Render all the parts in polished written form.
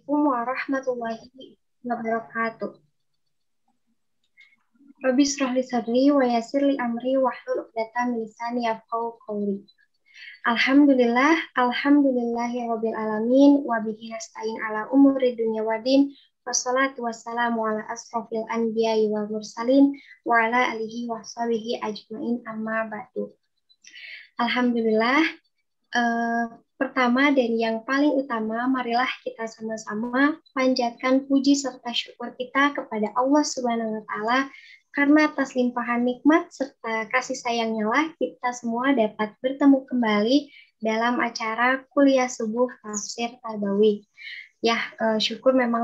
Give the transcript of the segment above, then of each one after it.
Assalamualaikum warahmatullahi wabarakatuh. Rabbi shrah li sadri wa yassir li amri wahlul 'uqdatam min lisani yafqahu qawli. Alhamdulillahi rabbil alamin wa bihi nasta'in ala umuri dunya waddin. Wassalatu wassalamu ala asrofil anbiya'i wal mursalin wa ala alihi wa sahbihi ajmain amma ba'du. Alhamdulillah. Pertama dan yang paling utama, marilah kita sama-sama panjatkan puji serta syukur kita kepada Allah Subhanahu wa Ta'ala, karena atas limpahan nikmat serta kasih sayangnya lah kita semua dapat bertemu kembali dalam acara kuliah subuh tafsir Tarbawi. Syukur memang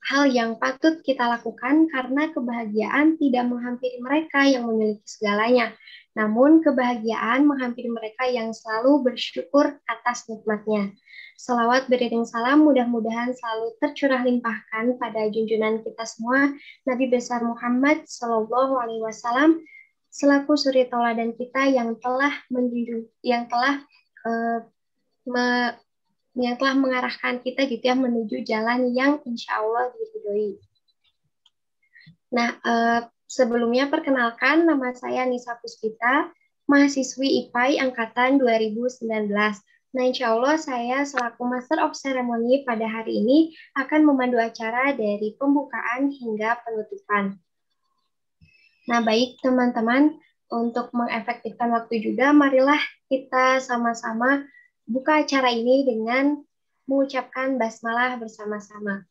hal yang patut kita lakukan karena kebahagiaan tidak menghampiri mereka yang memiliki segalanya. Namun kebahagiaan menghampiri mereka yang selalu bersyukur atas nikmatnya. Selawat beriring salam mudah-mudahan selalu tercurah limpahkan pada junjungan kita semua, Nabi besar Muhammad Sallallahu Alaihi Wasallam, selaku suri tauladan kita yang telah mengarahkan kita gitu ya menuju jalan yang insya Allah diridhoi. Sebelumnya perkenalkan, nama saya Nisa Puspita, mahasiswi IPAI angkatan 2019. Insya Allah saya selaku Master of Ceremony pada hari ini akan memandu acara dari pembukaan hingga penutupan. Baik teman-teman, untuk mengefektifkan waktu juga, marilah kita sama-sama buka acara ini dengan mengucapkan basmalah bersama-sama.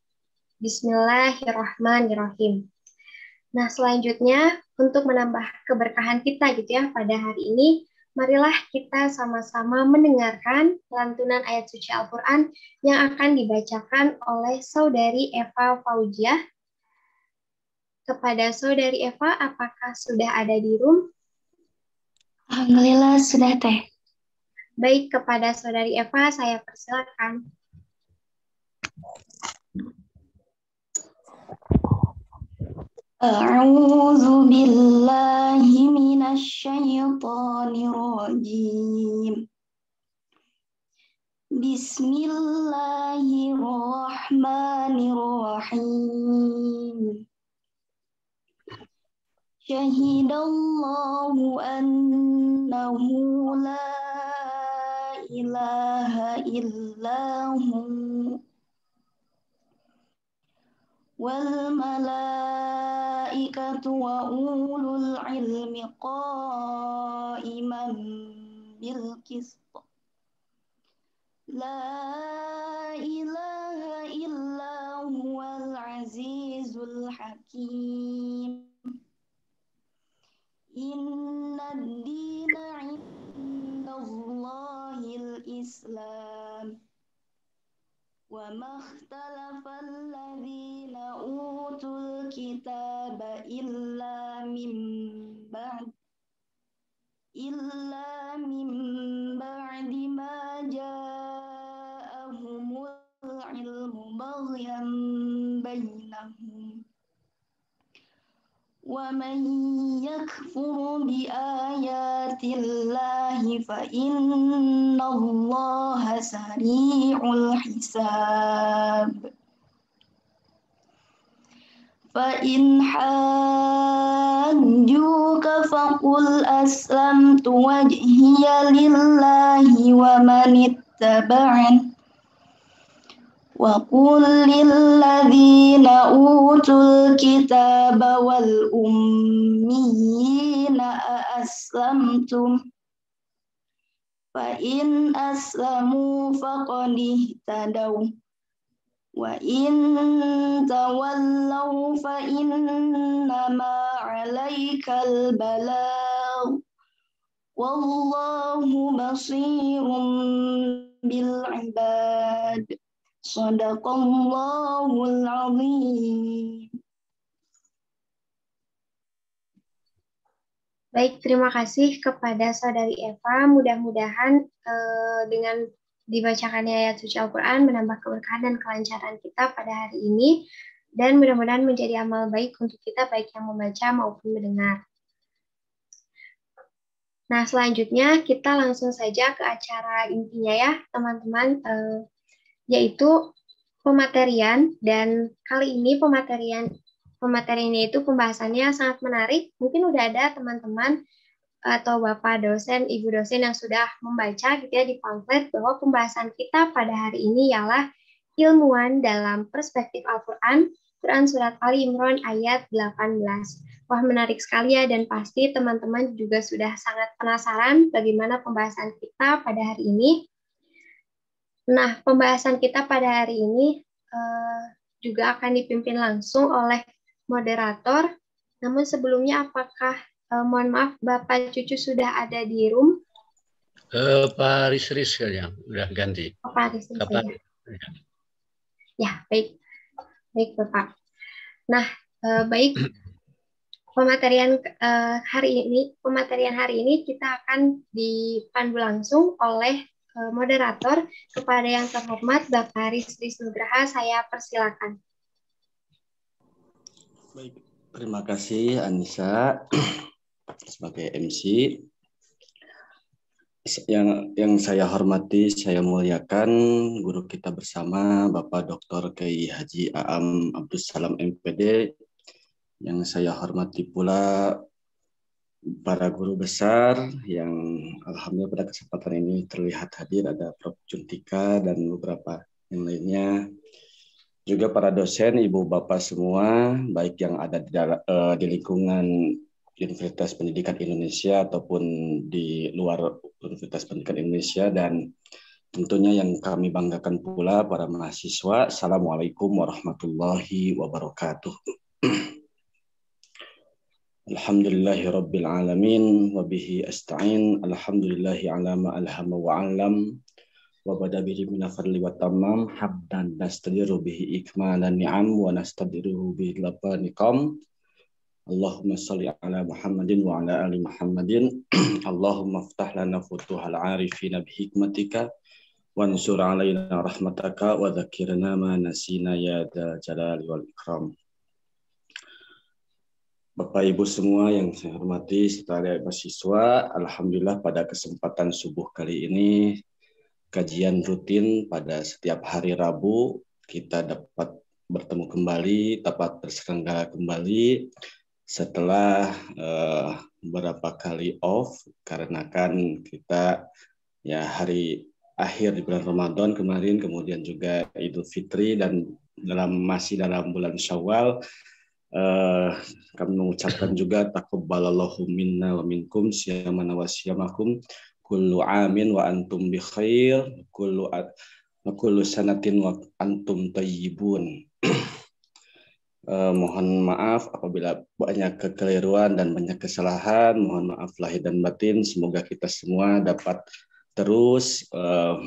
Bismillahirrahmanirrahim. Selanjutnya untuk menambah keberkahan kita gitu ya pada hari ini, marilah kita sama-sama mendengarkan lantunan ayat suci Al-Quran yang akan dibacakan oleh Saudari Eva Fauziah. Kepada Saudari Eva, apakah sudah ada di room? Alhamdulillah sudah teh. Baik, kepada Saudari Eva saya persilakan. A'udzu billahi minasy syaithanir rajim. Bismillahirrahmanirrahim. Syahidallahu annahu la ilaha illahu wal malaikatu wa ulul ilmi qa'iman bil qist. La ilaha illa huwal azizul hakim. Innad dina 'indallahil islam. Wa makhtalafal ladzina utul kitaba illa min ba'di ma ja'ahumul ilmu baghyan bainahum. Wa man yakfur bi ayatillahi fa innallaha sari'ul hisab. Fa in hajjuka faqul aslamtu wajhiya lillahi wa man ittaba'ani. Wa qul lil ladzina utul kitaba wal ummiyina aslamtum. Fa in aslamu faqad ihtadaw. Wa in tawallaw fa innama 'alaikal balagh. Wallahu basirun bil 'ibad. Shadaqallahul 'azim. Baik, terima kasih kepada Saudari Eva. Mudah-mudahan dengan dibacakannya ayat suci Al-Quran menambah keberkahan dan kelancaran kita pada hari ini, dan mudah-mudahan menjadi amal baik untuk kita, baik yang membaca maupun mendengar. Selanjutnya kita langsung saja ke acara intinya ya teman-teman, yaitu pematerian, dan kali ini pemateriannya itu pembahasannya sangat menarik. Mungkin udah ada teman-teman atau Bapak dosen, Ibu dosen yang sudah membaca gitu ya di pamflet bahwa pembahasan kita pada hari ini ialah ilmuwan dalam perspektif Al-Quran, Quran Surat Ali Imran ayat 18. Wah, menarik sekali ya, dan pasti teman-teman juga sudah sangat penasaran bagaimana pembahasan kita pada hari ini. Nah, pembahasan kita pada hari ini juga akan dipimpin langsung oleh moderator. Namun sebelumnya apakah mohon maaf Bapak Cucu sudah ada di room? Pak Risris yang udah ganti. Pak Risris ya. Ya, baik. Baik, Bapak. Nah, baik. Pematerian hari ini kita akan dipandu langsung oleh moderator. Kepada yang terhormat Bapak Risris Nugraha, saya persilakan. Baik, terima kasih Anissa sebagai MC. Yang saya hormati, saya muliakan guru kita bersama Bapak Dr. Kiai Haji Aam Abdus Salam MPD. Yang saya hormati pula para guru besar yang alhamdulillah pada kesempatan ini terlihat hadir, ada Prof. Juntika dan beberapa yang lainnya. Juga para dosen, ibu bapak semua, baik yang ada di lingkungan Universitas Pendidikan Indonesia ataupun di luar Universitas Pendidikan Indonesia, dan tentunya yang kami banggakan pula para mahasiswa. Assalamualaikum warahmatullahi wabarakatuh. Alhamdulillahi rabbil alamin wa bihi asta'in. Alhamdulillahi ala ma alhama wa alam wa bada bihi min fadli wa tamam habdan nastadiru bihi ikmalan ni'am wa nastadiruhu bihi lapaniqam. Allahumma salli ala Muhammadin wa ala ali Muhammadin. Allahumma aftah lana futuhal arifina bihikmatika wa ansur alaina rahmataka wa dzakirna ma nasina ya dal jalali wal ikram. Bapak Ibu semua yang saya hormati serta mahasiswa, alhamdulillah pada kesempatan subuh kali ini kajian rutin pada setiap hari Rabu kita dapat bertemu kembali, dapat terselenggara kembali setelah beberapa kali off karena kan kita ya hari akhir di bulan Ramadan kemarin, kemudian juga Idul Fitri, dan masih dalam bulan Syawal. Kami mengucapkan juga taqabbalallahu minna wa minkum siyamana wa siyamakum kullu amin wa antum bi khair kullu sanatin wa antum tayyibun. Mohon maaf apabila banyak kekeliruan dan banyak kesalahan, mohon maaf lahir dan batin. Semoga kita semua dapat terus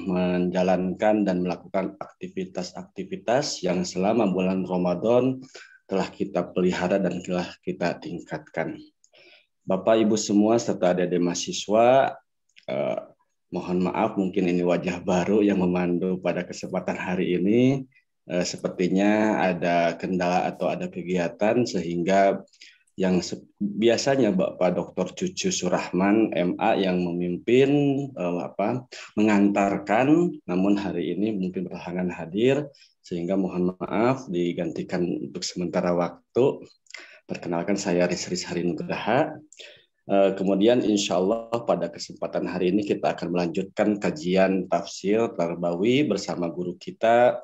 menjalankan dan melakukan aktivitas-aktivitas yang selama bulan Ramadan telah kita pelihara dan telah kita tingkatkan. Bapak Ibu semua serta adik-adik mahasiswa, mohon maaf mungkin ini wajah baru yang memandu pada kesempatan hari ini. Sepertinya ada kendala atau ada kegiatan sehingga yang biasanya Bapak Dr. Cucu Surahman MA yang memimpin mengantarkan, namun hari ini mungkin berhalangan hadir sehingga mohon maaf digantikan untuk sementara waktu. Perkenalkan saya Risris Hari Nugraha. Kemudian insya Allah pada kesempatan hari ini kita akan melanjutkan kajian tafsir Tarbawi bersama guru kita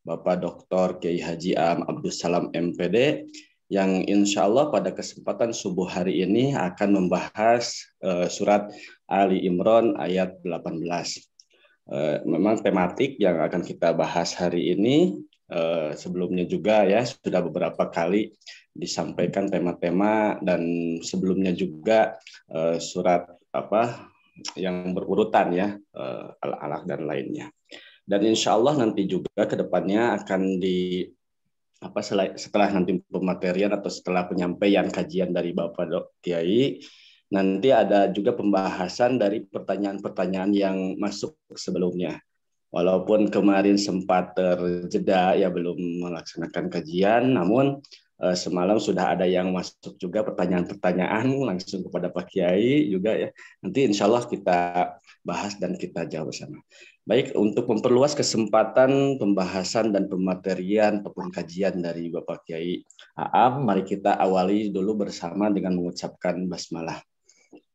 Bapak Dr. Kiai Haji Aam Abdus Salam MPD, yang insya Allah pada kesempatan subuh hari ini akan membahas surat Ali Imran ayat 18. Memang tematik yang akan kita bahas hari ini sebelumnya juga ya sudah beberapa kali disampaikan tema-tema, dan sebelumnya juga surat yang berurutan ya, Al-Alaq dan lainnya. Dan insya Allah nanti juga kedepannya akan setelah nanti pematerian atau setelah penyampaian kajian dari Bapak Dok Kiai, nanti ada juga pembahasan dari pertanyaan-pertanyaan yang masuk sebelumnya. Walaupun kemarin sempat terjeda ya belum melaksanakan kajian, namun semalam sudah ada yang masuk juga pertanyaan-pertanyaan langsung kepada Pak Kiai juga ya. Nanti insya Allah kita bahas dan kita jawab bersama. Baik, untuk memperluas kesempatan pembahasan dan pematerian ataupun kajian dari Bapak Kiai Aam, mari kita awali dulu bersama dengan mengucapkan basmalah.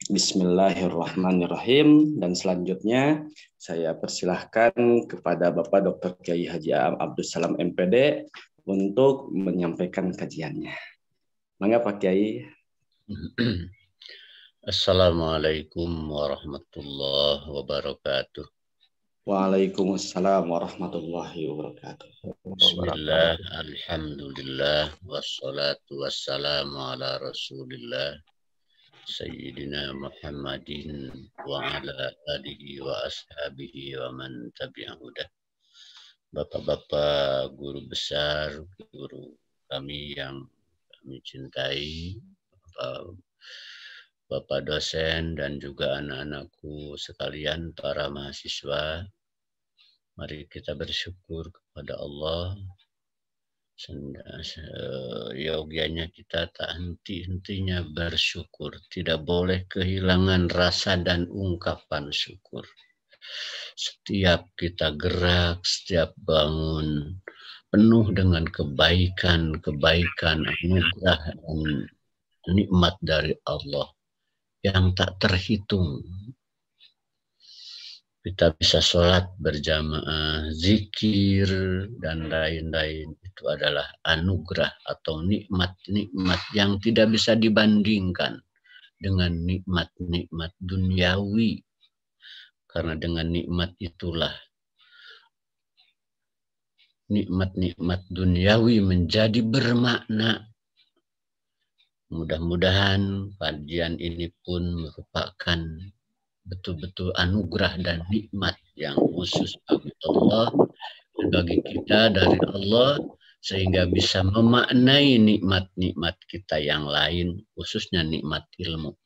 Bismillahirrahmanirrahim. Dan selanjutnya saya persilahkan kepada Bapak Dr. Kiai Haji Aam Abdus Salam MPD untuk menyampaikan kajiannya. Mangga Pak Kiai. Assalamualaikum warahmatullahi wabarakatuh. Waalaikumsalam warahmatullahi wabarakatuh. Bismillah, alhamdulillah, wassalatu wassalamu ala rasulillah, Sayyidina Muhammadin wa ala alihi wa ashabihi wa man tabi'ahudah. Bapak-bapak guru besar, guru kami yang kami cintai, Bapak dosen dan juga anak-anakku sekalian, para mahasiswa, mari kita bersyukur kepada Allah. Yogianya kita tak henti-hentinya bersyukur. Tidak boleh kehilangan rasa dan ungkapan syukur. Setiap kita gerak, setiap bangun, penuh dengan kebaikan, anugerah dan nikmat dari Allah yang tak terhitung. Kita bisa sholat berjamaah, zikir, dan lain-lain. Itu adalah anugerah atau nikmat-nikmat yang tidak bisa dibandingkan dengan nikmat-nikmat duniawi. Karena dengan nikmat itulah nikmat-nikmat duniawi menjadi bermakna. Mudah-mudahan kajian ini pun merupakan betul-betul anugerah dan nikmat yang khusus bagi Allah, bagi kita dari Allah, sehingga bisa memaknai nikmat-nikmat kita yang lain, khususnya nikmat ilmu.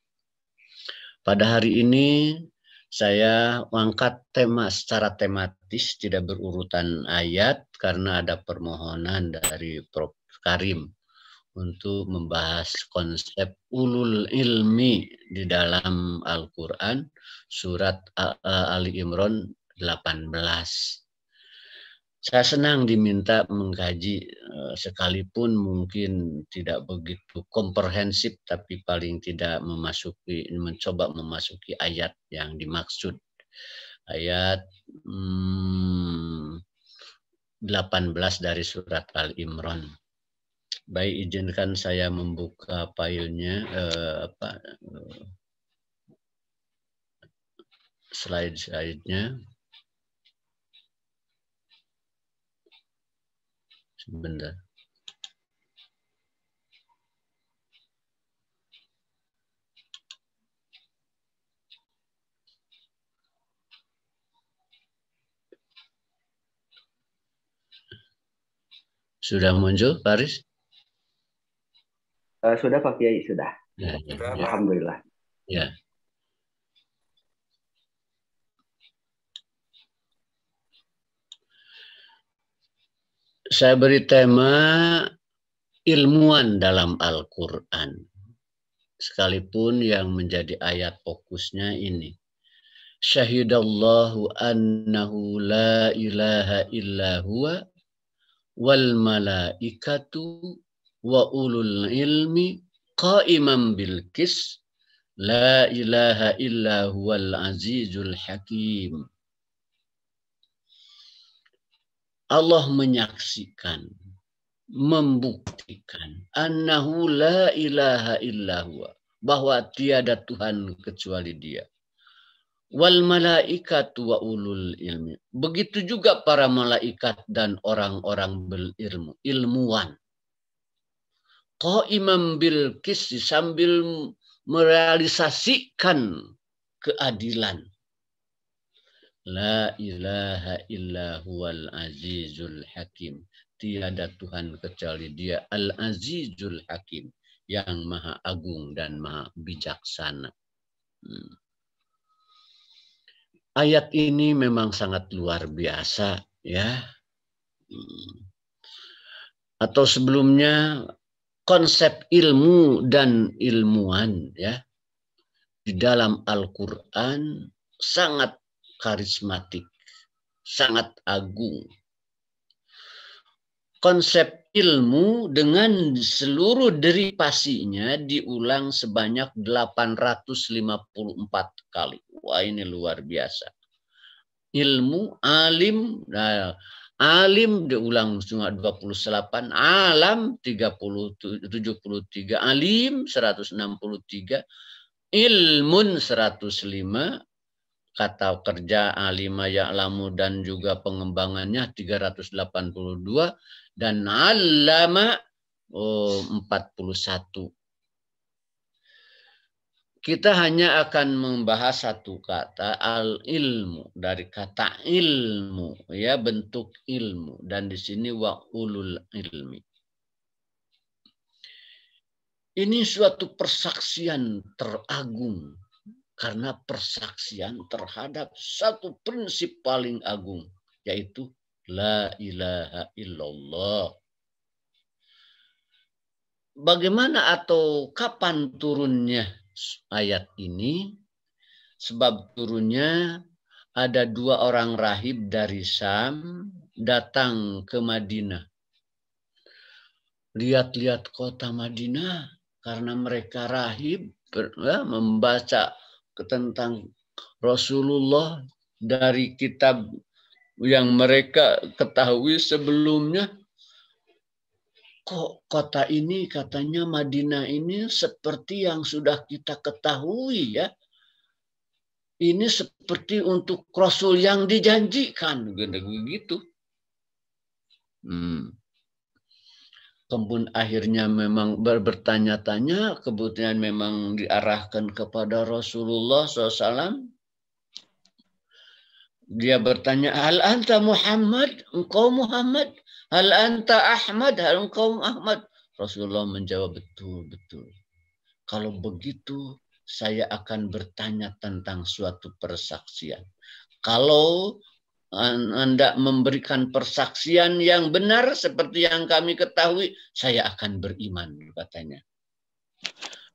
Pada hari ini saya angkat tema secara tematis, tidak berurutan ayat, karena ada permohonan dari Prof. Karim untuk membahas konsep ulul ilmi di dalam Al-Quran, surat Ali Imran 18. Saya senang diminta mengkaji, sekalipun mungkin tidak begitu komprehensif, tapi paling tidak mencoba memasuki ayat yang dimaksud. Ayat 18 dari surat Al-Imran. Baik, izinkan saya membuka filenya, slide-nya. Sebentar. Sudah muncul, Faris? Sudah Pak Kiai, sudah. Ya. Alhamdulillah. Ya. Saya beri tema ilmuwan dalam Al-Quran. Sekalipun yang menjadi ayat fokusnya ini. Syahidallahu annahu la ilaha illa huwa wal malaikatu wa ulul ilmi qaiman bil qis la ilaha illa huwal azizul hakim. Allah menyaksikan, membuktikan annahu la ilaha illa huwa, bahwa tiada Tuhan kecuali Dia. Wal malaikatu wa ulul ilmi. Begitu juga para malaikat dan orang-orang berilmu, ilmuwan. Qaiman bil qis, sambil merealisasikan keadilan. La ilaha illa huwal azizul hakim. Tiada Tuhan kecuali Dia al-azizul hakim, yang maha agung dan maha bijaksana. Ayat ini memang sangat luar biasa, ya. Atau sebelumnya konsep ilmu dan ilmuwan ya di dalam Al-Quran sangat karismatik, sangat agung. Konsep ilmu dengan seluruh derivasinya diulang sebanyak 854 kali. Wah, ini luar biasa. Ilmu, alim, nah, alim diulang cuma 28, alam 73, alim 163, ilmun 105, kata kerja alima ya'lamu dan juga pengembangannya 382, dan allama 41. Kita hanya akan membahas satu kata, al-ilmu, dari kata ilmu, ya, bentuk ilmu, dan di sini wa ulul ilmi. Ini suatu persaksian teragung karena persaksian terhadap satu prinsip paling agung, yaitu la ilaha illallah. Bagaimana atau kapan turunnya ayat ini? Sebab turunnya ada 2 orang rahib dari Syam datang ke Madinah. Lihat-lihat kota Madinah karena mereka rahib membaca tentang Rasulullah dari kitab yang mereka ketahui sebelumnya. Kok kota ini katanya Madinah ini seperti yang sudah kita ketahui ya. Ini seperti untuk Rasul yang dijanjikan begitu. Kemudian akhirnya memang bertanya-tanya, kemudian memang diarahkan kepada Rasulullah SAW. Dia bertanya, hal anta Muhammad? Engkau Muhammad? Hal anta Ahmad? Hal engkau Ahmad? Rasulullah menjawab, betul. Kalau begitu, saya akan bertanya tentang suatu persaksian. Kalau Anda memberikan persaksian yang benar seperti yang kami ketahui, saya akan beriman, katanya.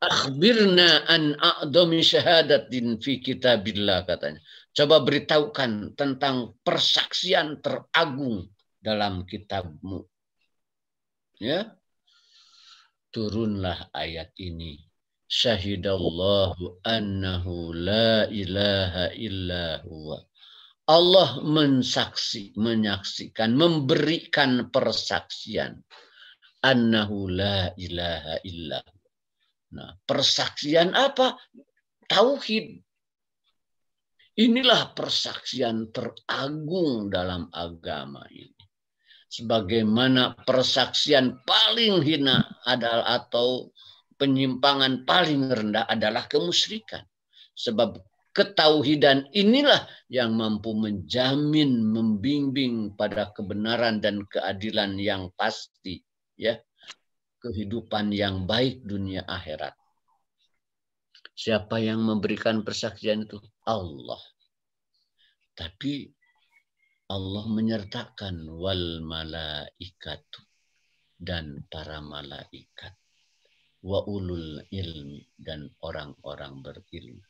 Akhbirna an a'dami syahadatin fi kitabillah, katanya. Coba beritahukan tentang persaksian teragung dalam kitabmu. Ya. Turunlah ayat ini. Syahidallahu annahu la ilaha illa huwa. Allah menyaksikan, memberikan persaksian. Annahu la ilaha illa huwa. Nah, persaksian apa? Tauhid. Inilah persaksian teragung dalam agama ini. Sebagaimana persaksian paling hina adalah atau penyimpangan paling rendah adalah kemusyrikan. Sebab ketauhidan inilah yang mampu menjamin, membimbing pada kebenaran dan keadilan yang pasti, ya. Kehidupan yang baik dunia akhirat. Siapa yang memberikan persaksian itu? Allah. Tapi Allah menyertakan wal malaikatu, dan para malaikat, wa ulul ilmi, dan orang-orang berilmu.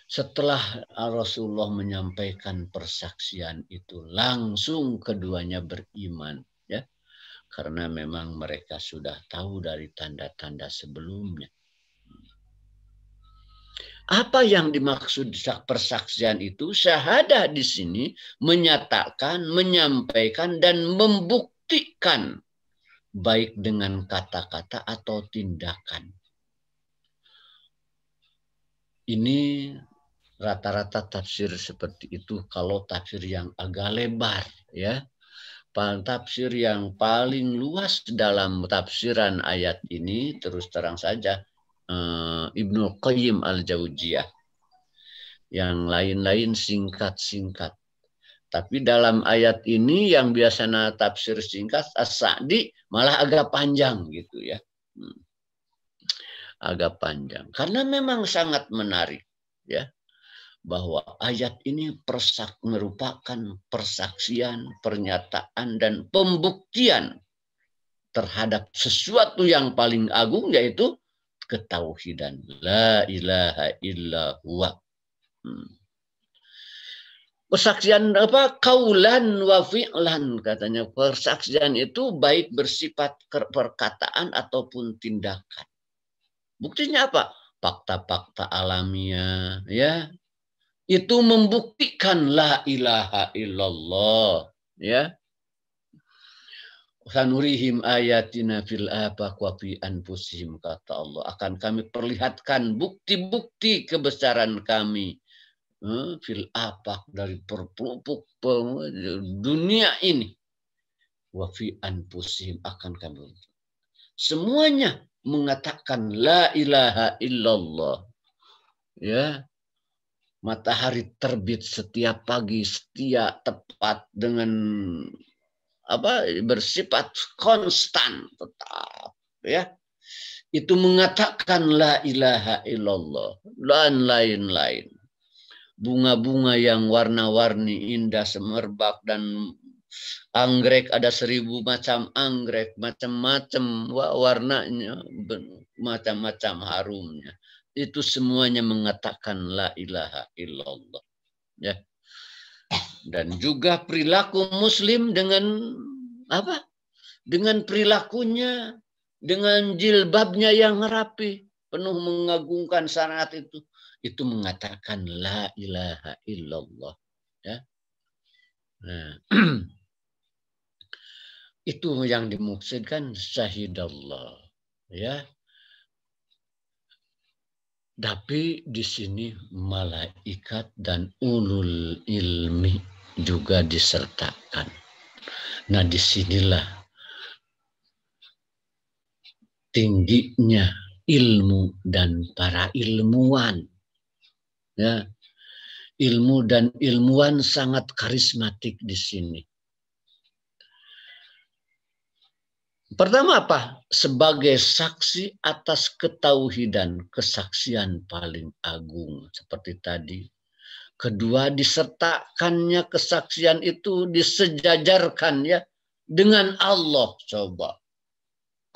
Setelah Rasulullah menyampaikan persaksian itu, langsung keduanya beriman, ya, karena memang mereka sudah tahu dari tanda-tanda sebelumnya. Apa yang dimaksud persaksian itu? Syahadah di sini menyatakan, menyampaikan, dan membuktikan baik dengan kata-kata atau tindakan. Ini rata-rata tafsir seperti itu kalau tafsir yang agak lebar, ya. Tafsir yang paling luas dalam tafsiran ayat ini terus terang saja Ibnu Qayyim al-Jauziyah. Yang lain-lain singkat-singkat. Tapi dalam ayat ini yang biasanya tafsir singkat, As-Sa'di malah agak panjang gitu ya. Agak panjang. Karena memang sangat menarik ya. Bahwa ayat ini merupakan persaksian, pernyataan, dan pembuktian terhadap sesuatu yang paling agung, yaitu ketauhidan. La ilaha illa huwa. Persaksian apa? Kaulan wa fi'lan, katanya. Persaksian itu baik bersifat perkataan ataupun tindakan. Buktinya apa? Fakta-fakta alamiah, ya. Itu membuktikan la ilaha illallah, ya. Sanurihim ayatina fil afaq wa fi anfusihim, kata Allah. Akan kami perlihatkan bukti-bukti kebesaran kami fil afaq, dari perpelupuk dunia ini. Wa fi anfusihim, akan kami semuanya mengatakan la ilaha illallah. Ya. Matahari terbit setiap pagi, setia, tepat, dengan apa, bersifat konstan, tetap, ya. Itu mengatakan la ilaha illallah dan lain-lain. Bunga-bunga yang warna-warni indah semerbak, dan anggrek, ada 1000 macam anggrek, macam-macam warnanya, macam-macam harumnya. Itu semuanya mengatakan la ilaha illallah, ya. Dan juga perilaku muslim dengan apa? Dengan perilakunya, dengan jilbabnya yang rapi, penuh mengagungkan syariat itu mengatakan la ilaha illallah, ya. Nah, itu yang dimaksudkan syahidallah, ya. Tapi di sini malaikat dan ulul ilmi juga disertakan. Nah, disinilah tingginya ilmu dan para ilmuwan. Ya, ilmu dan ilmuwan sangat karismatik di sini. Pertama apa? Sebagai saksi atas ketauhidan, kesaksian paling agung seperti tadi. Kedua, disertakannya kesaksian itu disejajarkan, ya, dengan Allah. Coba.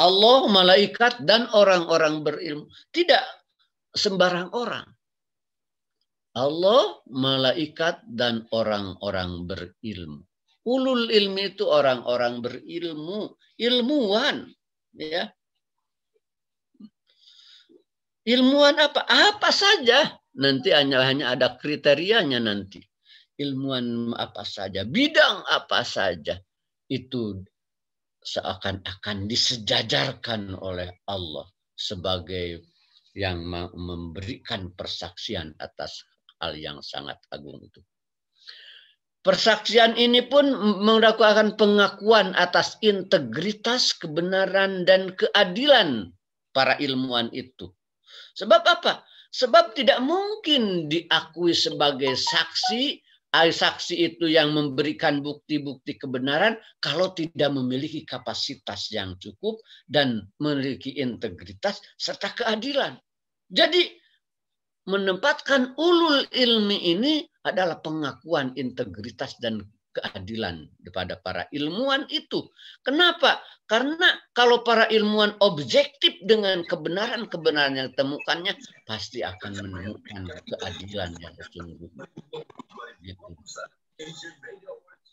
Allah, malaikat, dan orang-orang berilmu. Tidak sembarang orang. Allah, malaikat, dan orang-orang berilmu. Ulul ilmi itu orang-orang berilmu, ilmuwan, ya. Ilmuwan apa? Apa saja. Nanti hanya ada kriterianya nanti. Ilmuwan apa saja, bidang apa saja. Itu seakan-akan disejajarkan oleh Allah sebagai yang memberikan persaksian atas hal yang sangat agung itu. Persaksian ini pun melakukan pengakuan atas integritas, kebenaran, dan keadilan para ilmuwan itu. Sebab apa? Sebab tidak mungkin diakui sebagai saksi, saksi itu yang memberikan bukti-bukti kebenaran, kalau tidak memiliki kapasitas yang cukup dan memiliki integritas serta keadilan. Jadi menempatkan ulul ilmi ini adalah pengakuan integritas dan keadilan kepada para ilmuwan itu. Kenapa? Karena kalau para ilmuwan objektif dengan kebenaran-kebenaran yang ditemukannya, pasti akan menemukan keadilan yang sesungguhnya. Gitu.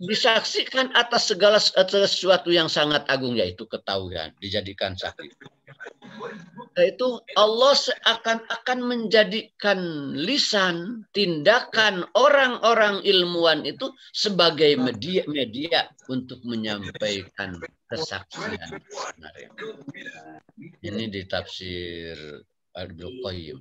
Disaksikan atas segala sesuatu yang sangat agung, yaitu ketahuan, dijadikan saksi. Yaitu Allah seakan-akan menjadikan lisan, tindakan orang-orang ilmuwan itu sebagai media untuk menyampaikan kesaksian. Ini di tafsir Ibnu Qayyim.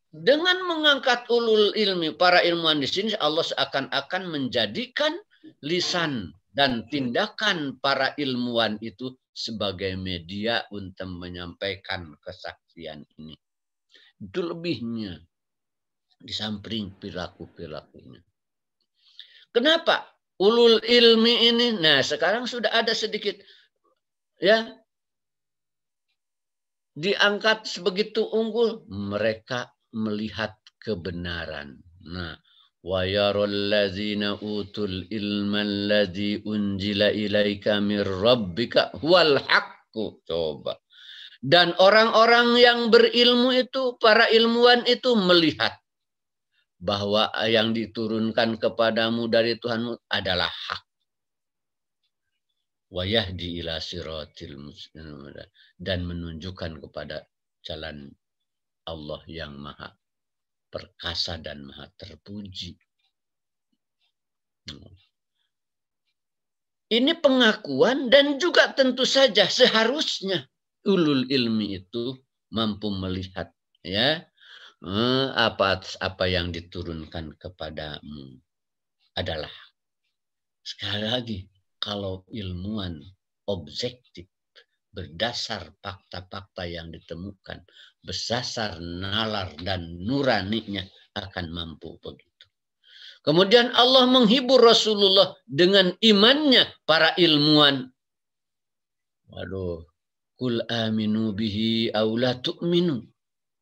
Dengan mengangkat ulul ilmi, para ilmuwan di sini, Allah seakan-akan menjadikan lisan dan tindakan para ilmuwan itu sebagai media untuk menyampaikan kesaksian ini. Itu lebihnya di samping perilaku-perilakunya. Kenapa? Ulul ilmi ini, nah sekarang sudah ada sedikit, ya, diangkat sebegitu unggul, mereka melihat kebenaran. Nah, wa yaral ladzina utul ilma alladzi unzila ilaika mir rabbika huwal haqq aku. Coba. Dan orang-orang yang berilmu itu, para ilmuwan itu melihat bahwa yang diturunkan kepadamu dari Tuhanmu adalah hak. Wa yahdi ila siratil mustaqim, dan menunjukkan kepada jalan Allah yang maha perkasa dan maha terpuji. Ini pengakuan dan juga tentu saja seharusnya ulul ilmi itu mampu melihat ya apa yang diturunkan kepadamu adalah. Sekali lagi, kalau ilmuwan objektif berdasar fakta-fakta yang ditemukan, berdasar nalar dan nuraninya akan mampu begitu. Kemudian Allah menghibur Rasulullah dengan imannya para ilmuwan. Waduh, kul aminu bihi aw la tu'minu.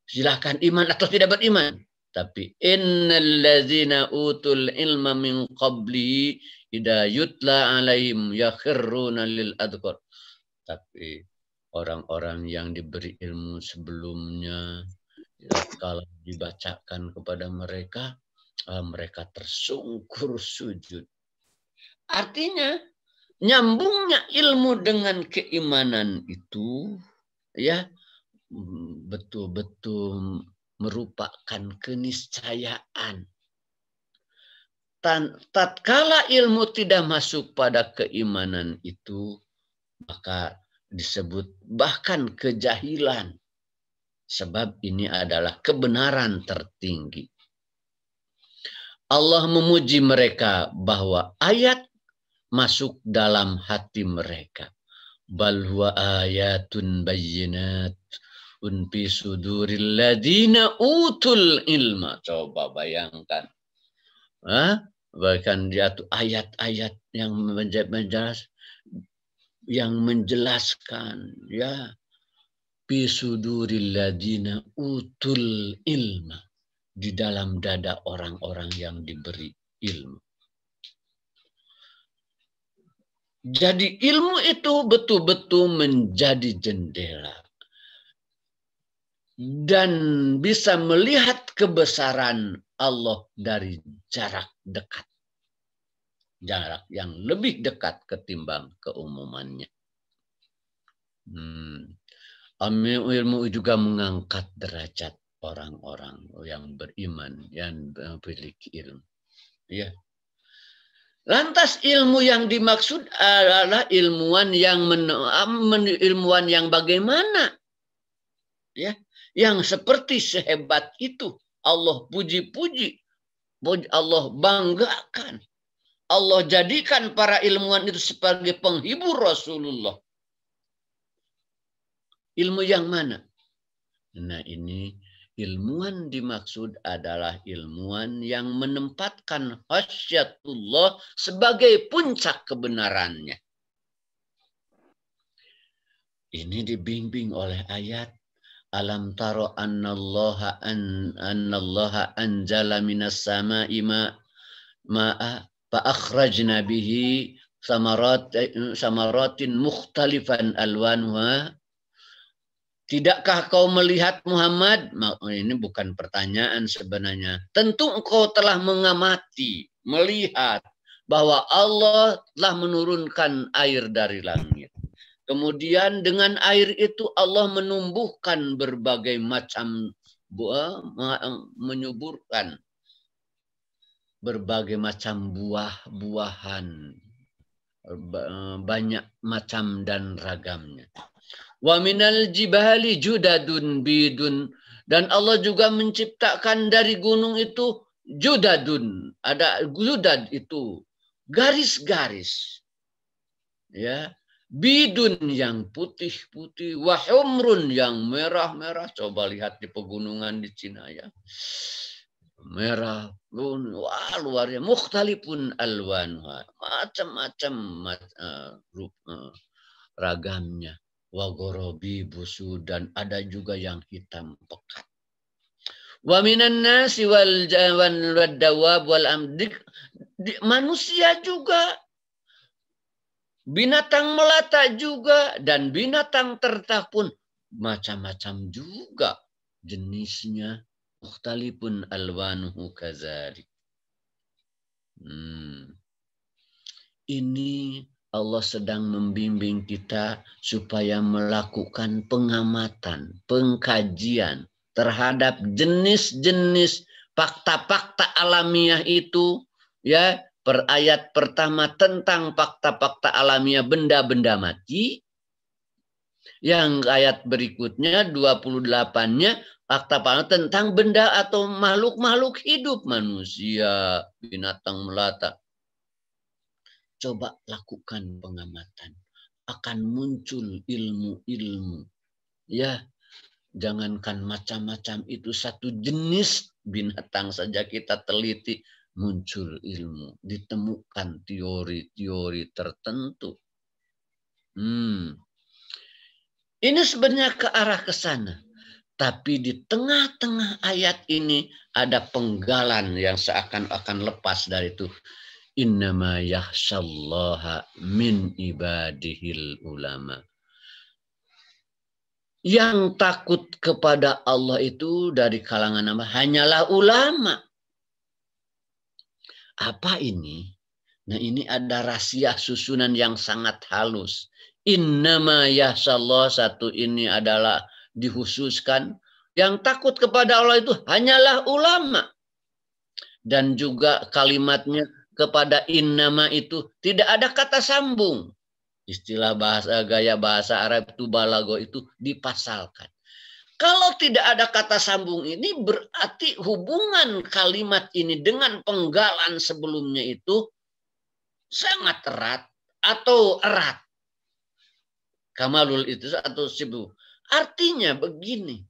Silahkan iman atau tidak beriman. Tapi innal ladzina utul ilma min qablihi idza yutla alaihim yakhruna lil adqar. Tapi orang-orang yang diberi ilmu sebelumnya, kalau dibacakan kepada mereka, mereka tersungkur sujud. Artinya nyambungnya ilmu dengan keimanan itu ya betul-betul merupakan keniscayaan. Tatkala ilmu tidak masuk pada keimanan itu, maka disebut bahkan kejahilan. Sebab ini adalah kebenaran tertinggi. Allah memuji mereka bahwa ayat masuk dalam hati mereka. Bal huwa ayatun bayyinat fi suduril ladina utul ilma. Coba bayangkan. Bahkan dia tuh ayat-ayat yang menjelaskan ya fi suduril ladina utul ilma, di dalam dada orang-orang yang diberi ilmu. Jadi ilmu itu betul-betul menjadi jendela dan bisa melihat kebesaran Allah dari jarak dekat. Jarak yang lebih dekat ketimbang keumumannya. Ilmu juga mengangkat derajat orang-orang yang beriman, yang memiliki ilmu. Ya. Lantas ilmu yang dimaksud adalah ilmuwan yang bagaimana? Ya, yang seperti sehebat itu Allah puji-puji, Allah banggakan. Allah jadikan para ilmuwan itu sebagai penghibur Rasulullah. Ilmu yang mana? Nah, ini ilmuwan dimaksud adalah ilmuwan yang menempatkan khasyatullah sebagai puncak kebenarannya. Ini dibimbing oleh ayat alam taro annallaha anzala minas sama'i ma'a fa akhrajna bihi samaratin mukhtalifan alwanuha. Tidakkah kau melihat Muhammad? Ini bukan pertanyaan sebenarnya. Tentu engkau telah mengamati, melihat bahwa Allah telah menurunkan air dari langit. Kemudian dengan air itu Allah menumbuhkan berbagai macam buah, menyuburkan berbagai macam buah-buahan, banyak macam dan ragamnya. Wa minal jibali judadun bidun, dan Allah juga menciptakan dari gunung itu judadun, ada judad itu garis-garis, ya, bidun yang putih-putih, wa humrun yang merah-merah. Coba lihat di pegunungan di Cina ya, merah, wah luarnya, mukhtalifun alwanuha, macam-macam ragamnya. Wa ghorobi busu, dan ada juga yang hitam pekat. Wa minan nasi wal dawab wal amdik, manusia juga Binatang melata juga dan binatang ternak pun macam-macam juga jenisnya. Mukhtalifun alwanuhu kadzalik. Ini Allah sedang membimbing kita supaya melakukan pengamatan, pengkajian terhadap jenis-jenis fakta-fakta alamiah itu, ya. Per ayat pertama tentang fakta-fakta alamiah benda-benda mati. Yang ayat berikutnya 28-nya fakta tentang benda atau makhluk-makhluk hidup, manusia, binatang melata. Coba lakukan pengamatan. Akan muncul ilmu-ilmu. Ya, jangankan macam-macam itu, satu jenis binatang saja kita teliti, muncul ilmu, ditemukan teori-teori tertentu. Ini sebenarnya ke arah ke sana. Tapi di tengah-tengah ayat ini ada penggalan yang seakan-akan lepas dari itu. Innama yakhshallaha min ibadihil ulama. Yang takut kepada Allah itu dari kalangan apa? Hanyalah ulama. Apa ini? Nah, ini ada rahasia susunan yang sangat halus. Innama yakhshallah, satu ini adalah dikhususkan. Yang takut kepada Allah itu hanyalah ulama. Dan juga kalimatnya kepada innama itu tidak ada kata sambung. Istilah bahasa gaya bahasa Arab itu balago itu dipasalkan. Kalau tidak ada kata sambung ini berarti hubungan kalimat ini dengan penggalan sebelumnya itu sangat erat atau erat. Kamalul itu atau sibu. Artinya begini.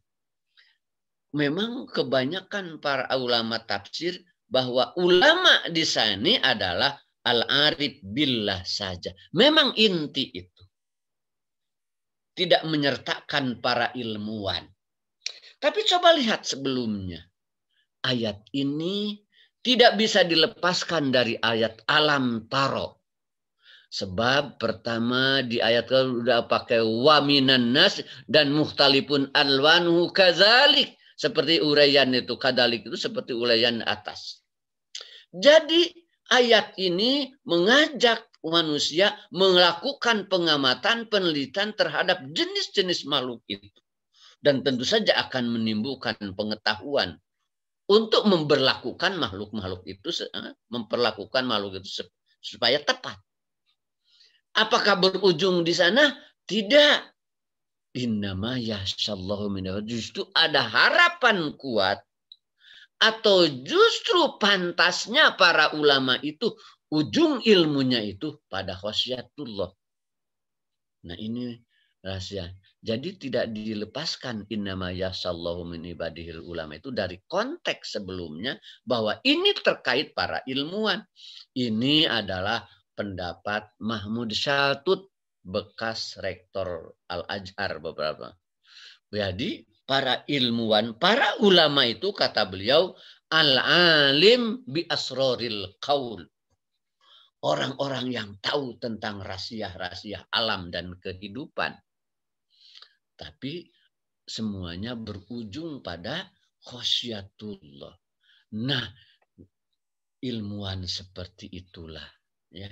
Memang kebanyakan para ulama tafsir bahwa ulama di sini adalah al-arif billah saja. Memang inti itu. Tidak menyertakan para ilmuwan. Tapi coba lihat sebelumnya. Ayat ini tidak bisa dilepaskan dari ayat alam taro. Sebab pertama di ayat sudah pakai wa minan nas dan mukhtalifun alwanuhu kadzalik. Seperti uraian itu, kadalik itu seperti uraian atas. Jadi ayat ini mengajak manusia melakukan pengamatan, penelitian terhadap jenis-jenis makhluk itu. Dan tentu saja akan menimbulkan pengetahuan untuk memperlakukan makhluk-makhluk itu, memperlakukan makhluk itu supaya tepat. Apakah berujung di sana? Tidak. Innama yakhshallahu min ibadihi. Justru ada harapan kuat atau justru pantasnya para ulama itu ujung ilmunya itu pada khasyatullah. Nah, ini rahasia. Jadi tidak dilepaskan innama yakhshallahu min ibadihil ulama itu dari konteks sebelumnya bahwa ini terkait para ilmuwan. Ini adalah pendapat Mahmud Syatut, bekas rektor Al-Azhar beberapa. Jadi para ilmuwan, para ulama itu kata beliau al-alim bi asroril qaul. Orang-orang yang tahu tentang rahasia-rahasia alam dan kehidupan. Tapi semuanya berujung pada khasyatullah. Nah, ilmuwan seperti itulah, ya.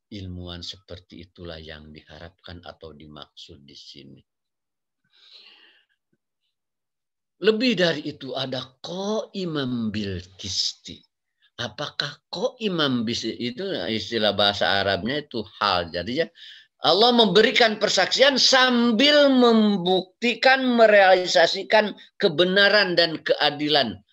Ilmuwan seperti itulah yang diharapkan atau dimaksud di sini. Lebih dari itu ada qaimam bil qisti. Apakah qaimam bil itu istilah bahasa Arabnya itu hal. Jadi ya Allah memberikan persaksian sambil membuktikan, merealisasikan kebenaran dan keadilan.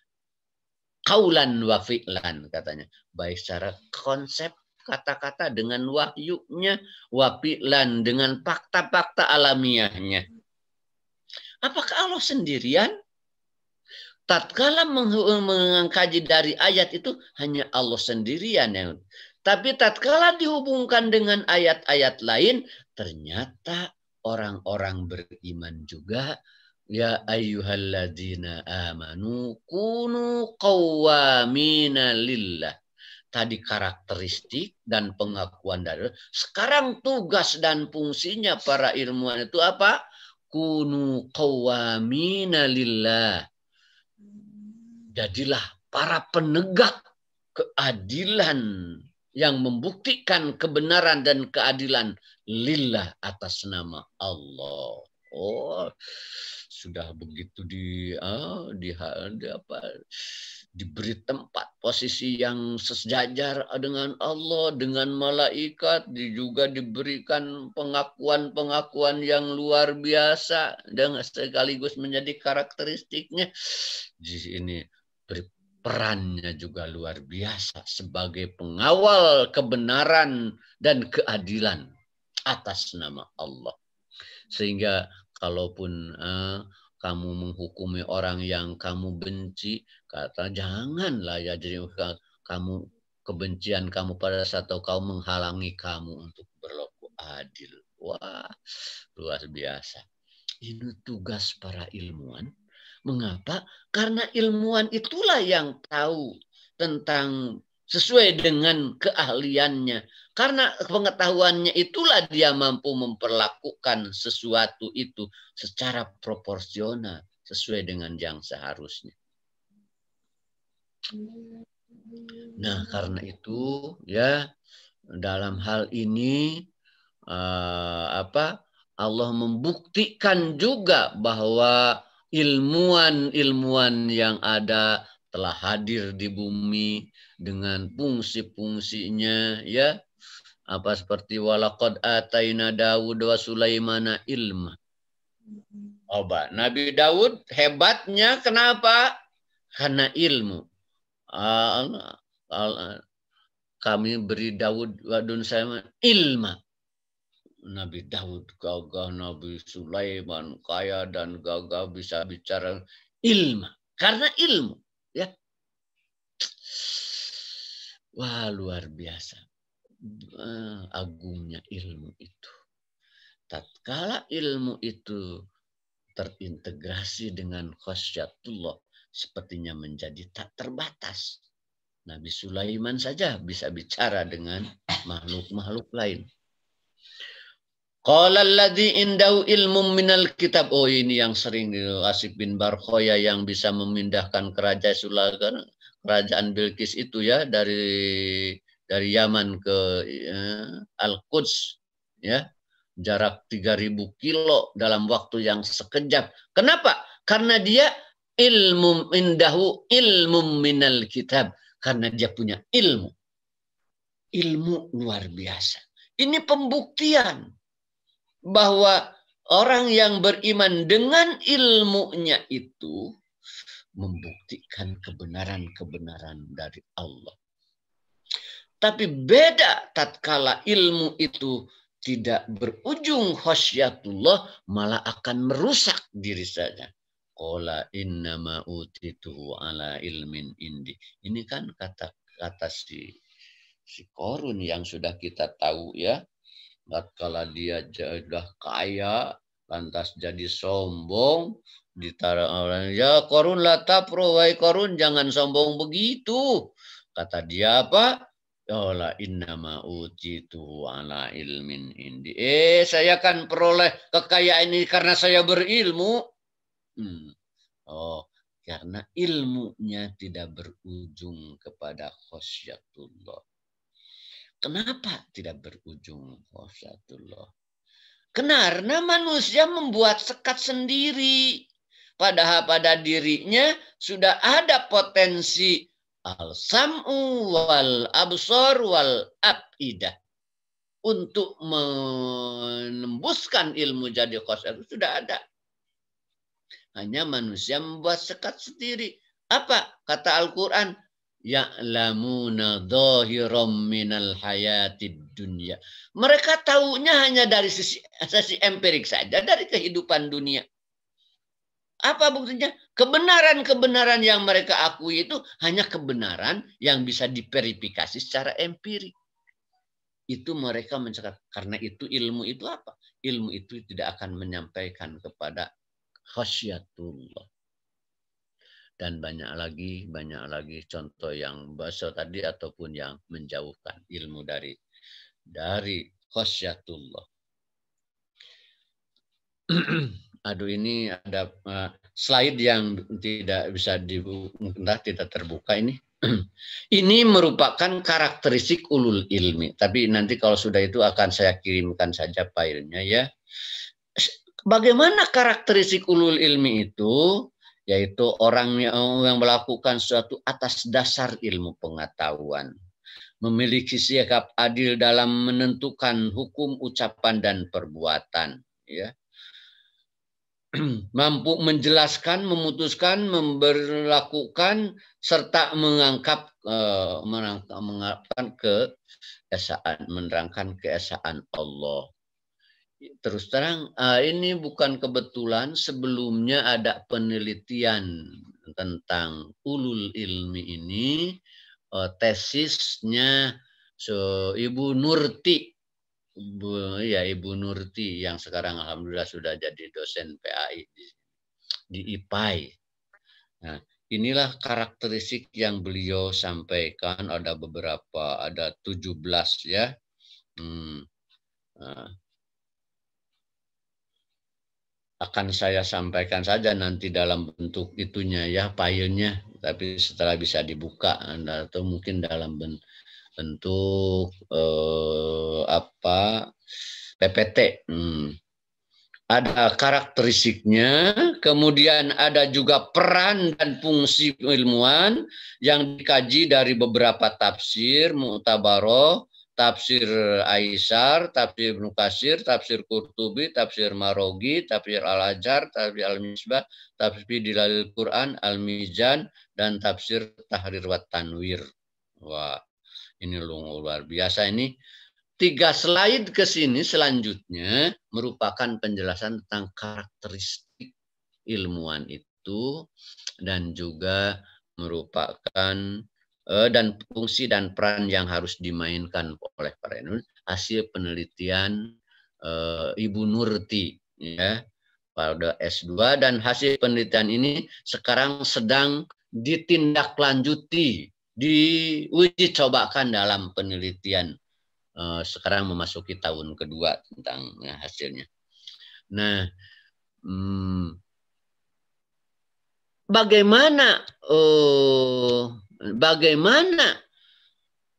Qaulan wa fi'lan katanya. Baik secara konsep kata-kata dengan wahyunya, wa fi'lan dengan fakta-fakta alamiahnya. Apakah Allah sendirian? Tatkala mengkaji dari ayat itu hanya Allah sendirian yang. Tapi tatkala dihubungkan dengan ayat-ayat lain, ternyata orang-orang beriman juga. Ya ayyuhalladzina amanu kunu qawwamina lillah. tadi karakteristik dan pengakuan dari. Sekarang tugas dan fungsinya para ilmuwan itu apa? Kunu qawwamina lillah. Jadilah para penegak keadilan yang membuktikan kebenaran dan keadilan lillah atas nama Allah. Oh, sudah begitu diberi tempat posisi yang sejajar dengan Allah, dengan malaikat, juga diberikan pengakuan-pengakuan yang luar biasa dan sekaligus menjadi karakteristiknya. Di sini perannya juga luar biasa sebagai pengawal kebenaran dan keadilan atas nama Allah. Sehingga kalaupun kamu menghukumi orang yang kamu benci, kata janganlah ya, jadi kamu kebencian kamu pada satu kaum menghalangi kamu untuk berlaku adil. Wah, luar biasa. Ini tugas para ilmuwan. Mengapa? Karena ilmuwan itulah yang tahu tentang sesuai dengan keahliannya. Karena pengetahuannya itulah dia mampu memperlakukan sesuatu itu secara proporsional sesuai dengan yang seharusnya. Nah, karena itu ya dalam hal ini Allah membuktikan juga bahwa ilmuwan-ilmuwan yang ada telah hadir di bumi dengan fungsi-fungsinya ya. Apa seperti walaqad ataina Daud wa Sulaimana ilma. Nabi Daud hebatnya kenapa? Karena ilmu. Kami beri Daud wa Sulaiman ilma. Nabi Daud gagah, Nabi Sulaiman kaya dan gagah bisa bicara ilmu. Karena ilmu, ya. Wah, luar biasa. Agungnya ilmu itu. Tatkala ilmu itu terintegrasi dengan khasyatullah, sepertinya menjadi tak terbatas. Nabi Sulaiman saja bisa bicara dengan makhluk-makhluk lain. Qala alladzi indahu ilmun minal kitab. Oh, ini yang sering Asif bin Barkhoya yang bisa memindahkan kerajaan Bilqis itu ya dari Yaman ke Al-Quds ya, jarak 3000 kilo dalam waktu yang sekejap. Kenapa? Karena dia indahu ilmu minal kitab, karena dia punya ilmu luar biasa. Ini pembuktian bahwa orang yang beriman dengan ilmunya itu membuktikan kebenaran-kebenaran dari Allah. Tapi beda tatkala ilmu itu tidak berujung khasyatullah, malah akan merusak diri saja. Qala innama utituhu ala ilmin indi. Ini kan kata si Qarun yang sudah kita tahu ya. Tatkala dia sudah kaya, lantas jadi sombong, ditara orang, ya Qarun la tafru, wahai Qarun jangan sombong begitu. Kata dia apa? Qala innama utitu ala ilmin indi. Saya kan peroleh kekayaan ini karena saya berilmu. Oh, karena ilmunya tidak berujung kepada khasyatullah. Kenapa tidak berujung khasyatullah? Karena manusia membuat sekat sendiri. Padahal pada dirinya sudah ada potensi al-sam'u wal absar wal afidah. Untuk menembuskan ilmu jadi khasyat sudah ada. Hanya manusia membuat sekat sendiri. Apa kata Al-Quran? Ya'lamuna dhahiram minal hayatid dunya. Mereka tahunya hanya dari sisi empirik saja, dari kehidupan dunia. Apa buktinya? Kebenaran-kebenaran yang mereka akui itu hanya kebenaran yang bisa diverifikasi secara empirik. Itu mereka mencatat. Karena itu ilmu itu apa? Ilmu itu tidak akan menyampaikan kepada khasyatullah. dan banyak lagi contoh yang bahasa tadi ataupun yang menjauhkan ilmu dari khasyatullah. Aduh, ini ada slide yang tidak bisa tidak terbuka ini. Ini merupakan karakteristik ulul ilmi. Tapi nanti kalau sudah itu akan saya kirimkan saja filenya ya. Bagaimana karakteristik ulul ilmi itu? Yaitu orang yang melakukan sesuatu atas dasar ilmu pengetahuan. Memiliki sikap adil dalam menentukan hukum, ucapan, dan perbuatan. Ya. Mampu menjelaskan, memutuskan, memberlakukan, serta menerangkan keesaan Allah. Terus terang, ini bukan kebetulan, sebelumnya ada penelitian tentang ulul ilmi ini, tesisnya Ibu Nurti. Ibu Nurti yang sekarang alhamdulillah sudah jadi dosen PAI di IPAI. Nah, inilah karakteristik yang beliau sampaikan, ada beberapa, ada 17 ya. Akan saya sampaikan saja nanti dalam bentuk itunya ya, filenya, tapi setelah bisa dibuka atau mungkin dalam bentuk PPT. Ada karakteristiknya, kemudian ada juga peran dan fungsi ilmuwan yang dikaji dari beberapa tafsir, Mu'tabaroh, tafsir Aisar, tafsir Ibnu Katsir, tafsir Qurtubi, tafsir Marogi, tafsir Al-Azhar, tafsir Al-Misbah, tafsir Dilalil Quran, Al-Mizan, dan tafsir Tahrir wa Tanwir. Wah, ini luar biasa ini. 3 slide ke sini selanjutnya merupakan penjelasan tentang karakteristik ilmuwan itu dan juga merupakan dan fungsi dan peran yang harus dimainkan oleh para ilmuwan. Hasil penelitian Ibu Nurti ya pada S2, dan hasil penelitian ini sekarang sedang ditindaklanjuti, diuji cobakan dalam penelitian. Sekarang memasuki tahun kedua tentang hasilnya. Nah, bagaimana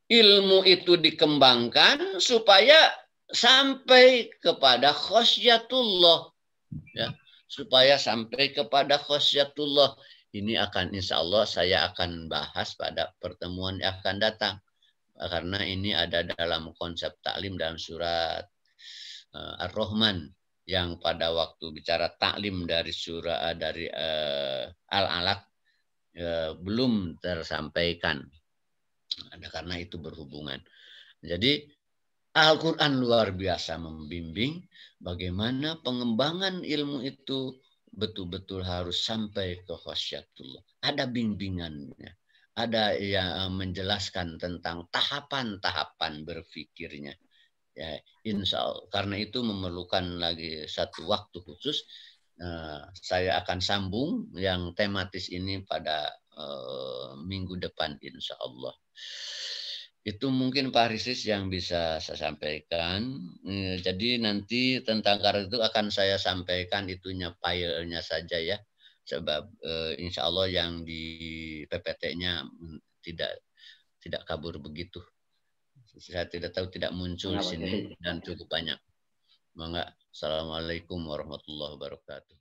ilmu itu dikembangkan supaya sampai kepada khasyatullah, ya, supaya sampai kepada khasyatullah. Ini akan insya Allah saya akan bahas pada pertemuan yang akan datang. Karena ini ada dalam konsep taklim dalam surat Ar-Rahman, yang pada waktu bicara taklim dari surah dari Al-Alaq belum tersampaikan. Karena itu berhubungan. Jadi Al-Quran luar biasa membimbing bagaimana pengembangan ilmu itu betul-betul harus sampai ke khasyatullah. Ada bimbingannya. Ada yang menjelaskan tentang tahapan-tahapan berpikirnya. Ya, insya Allah. Karena itu memerlukan lagi satu waktu khusus. Saya akan sambung yang tematis ini pada minggu depan, insya Allah. Itu mungkin Pak Risis yang bisa saya sampaikan. Jadi nanti tentang karakter itu akan saya sampaikan itunya, filenya saja ya. Sebab insya Allah yang di PPT-nya tidak kabur begitu. Saya tidak tahu, tidak muncul di sini dan cukup banyak. Mangga. Assalamualaikum warahmatullahi wabarakatuh.